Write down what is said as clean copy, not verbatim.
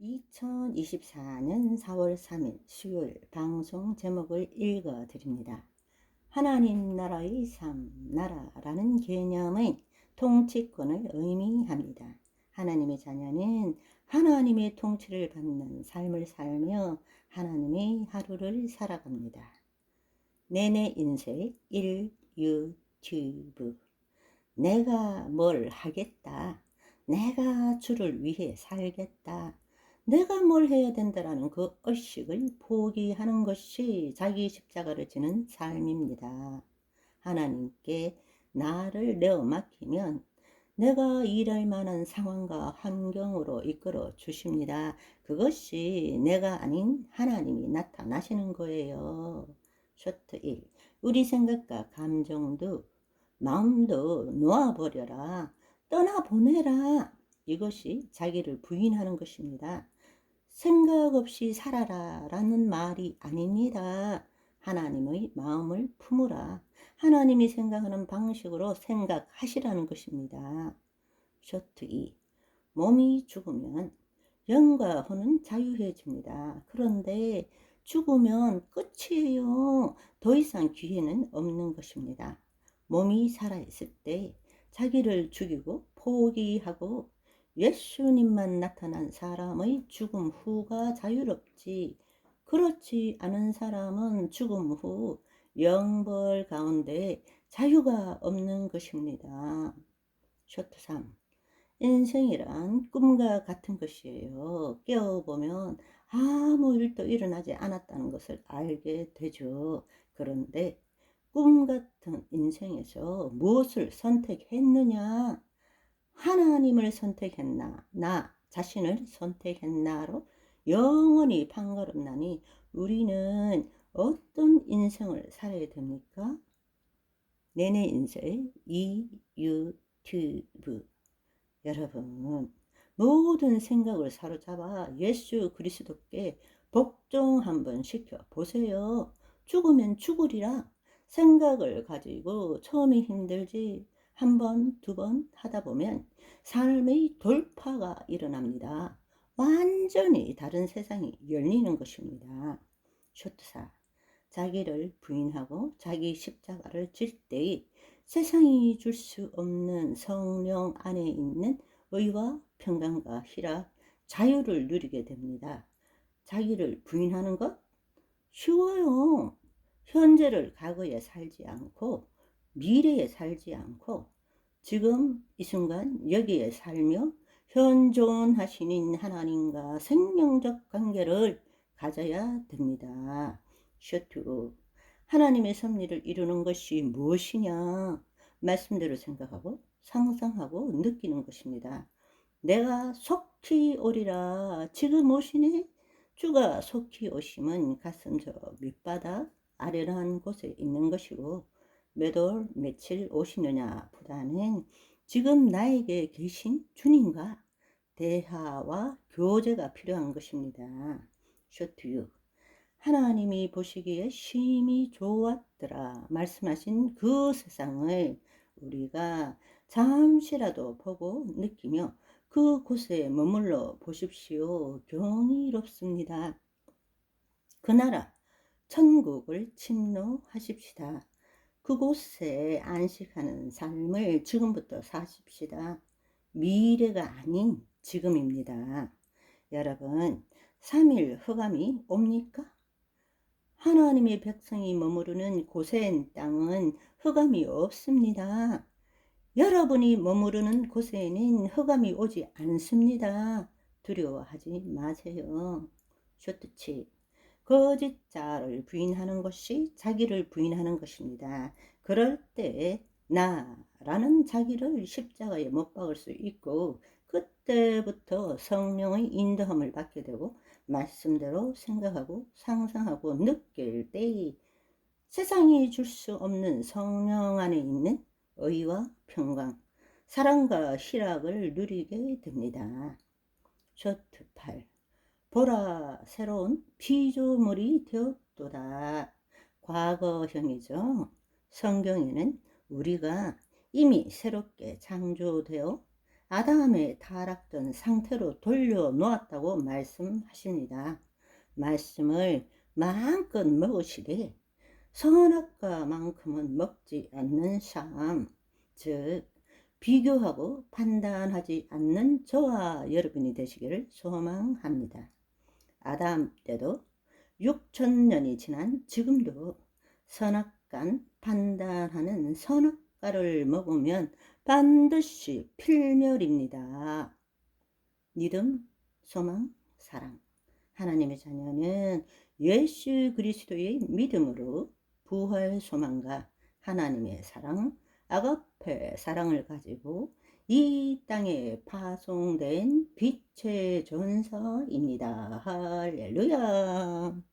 2024년 4월 3일 수요일 방송 제목을 읽어 드립니다. 하나님 나라의 삶, 나라라는 개념의 통치권을 의미합니다. 하나님의 자녀는 하나님의 통치를 받는 삶을 살며 하나님의 하루를 살아갑니다. 내내 인생 1 유튜브. 내가 뭘 하겠다. 내가 주를 위해 살겠다. 내가 뭘 해야 된다라는 그 의식을 포기하는 것이 자기 십자가를 지는 삶입니다. 하나님께 나를 내어 맡기면 내가 일할 만한 상황과 환경으로 이끌어 주십니다. 그것이 내가 아닌 하나님이 나타나시는 거예요. 쇼트 1. 우리 생각과 감정도 마음도 놓아버려라. 떠나보내라. 이것이 자기를 부인하는 것입니다. 생각 없이 살아라 라는 말이 아닙니다. 하나님의 마음을 품으라. 하나님이 생각하는 방식으로 생각하시라는 것입니다. 쇼트 2. 몸이 죽으면 영과 혼은 자유해집니다. 그런데 죽으면 끝이에요. 더 이상 기회는 없는 것입니다. 몸이 살아있을 때 자기를 죽이고 포기하고 예수님만 나타난 사람의 죽음 후가 자유롭지, 그렇지 않은 사람은 죽음 후 영벌 가운데 자유가 없는 것입니다. 쇼트 3. 인생이란 꿈과 같은 것이에요. 깨어보면 아무 일도 일어나지 않았다는 것을 알게 되죠. 그런데 꿈 같은 인생에서 무엇을 선택했느냐? 하나님을 선택했나? 나 자신을 선택했나로 영원히 판가름나니 우리는 어떤 인생을 살아야 됩니까? 내내 인생 이 유튜브. 여러분, 모든 생각을 사로잡아 예수 그리스도께 복종 한번 시켜 보세요. 죽으면 죽으리라. 생각을 가지고 처음이 힘들지 한 번, 두 번 하다 보면 삶의 돌파가 일어납니다. 완전히 다른 세상이 열리는 것입니다. 쇼트사. 자기를 부인하고 자기 십자가를 질 때에 세상이 줄 수 없는 성령 안에 있는 의와 평강과 희락, 자유를 누리게 됩니다. 자기를 부인하는 것 쉬워요. 현재를 과거에 살지 않고 미래에 살지 않고 지금 이 순간 여기에 살며 현존하시는 하나님과 생명적 관계를 가져야 됩니다. 쇼트. 하나님의 섭리를 이루는 것이 무엇이냐? 말씀대로 생각하고 상상하고 느끼는 것입니다. 내가 속히 오리라. 지금 오시네? 주가 속히 오심은 가슴 저 밑바닥 아련한 곳에 있는 것이고 몇 월 며칠 오시느냐 보다는 지금 나에게 계신 주님과 대화와 교제가 필요한 것입니다. 쇼트 6. 하나님이 보시기에 심히 좋았더라 말씀하신 그 세상을 우리가 잠시라도 보고 느끼며 그곳에 머물러 보십시오. 경이롭습니다. 그 나라 천국을 침노하십시다. 그곳에 안식하는 삶을 지금부터 사십시다. 미래가 아닌 지금입니다. 여러분, 3일 흑암이 옵니까? 하나님의 백성이 머무르는 고센 땅은 흑암이 없습니다. 여러분이 머무르는 곳에는 흑암이 오지 않습니다. 두려워하지 마세요. 쇼트치. 거짓자를 부인하는 것이 자기를 부인하는 것입니다. 그럴 때 나라는 자기를 십자가에 못 박을 수 있고 그때부터 성령의 인도함을 받게 되고 말씀대로 생각하고 상상하고 느낄 때 세상이 줄 수 없는 성령 안에 있는 의와 평강, 사랑과 희락을 누리게 됩니다. 쇼트 8. 보라, 새로운 피조물이 되었도다. 과거형이죠. 성경에는 우리가 이미 새롭게 창조되어 아담의 타락된 상태로 돌려놓았다고 말씀하십니다. 말씀을 마음껏 먹으시되 선악과만큼은 먹지 않는 삶, 즉 비교하고 판단하지 않는 저와 여러분이 되시기를 소망합니다. 아담 때도 6천년이 지난 지금도 선악간 판단하는 선악과를 먹으면 반드시 필멸입니다. 믿음, 소망, 사랑. 하나님의 자녀는 예수 그리스도의 믿음으로 부활 소망과 하나님의 사랑, 아가페 사랑을 가지고 이 땅에 파송된 빛의 전사입니다. 할렐루야.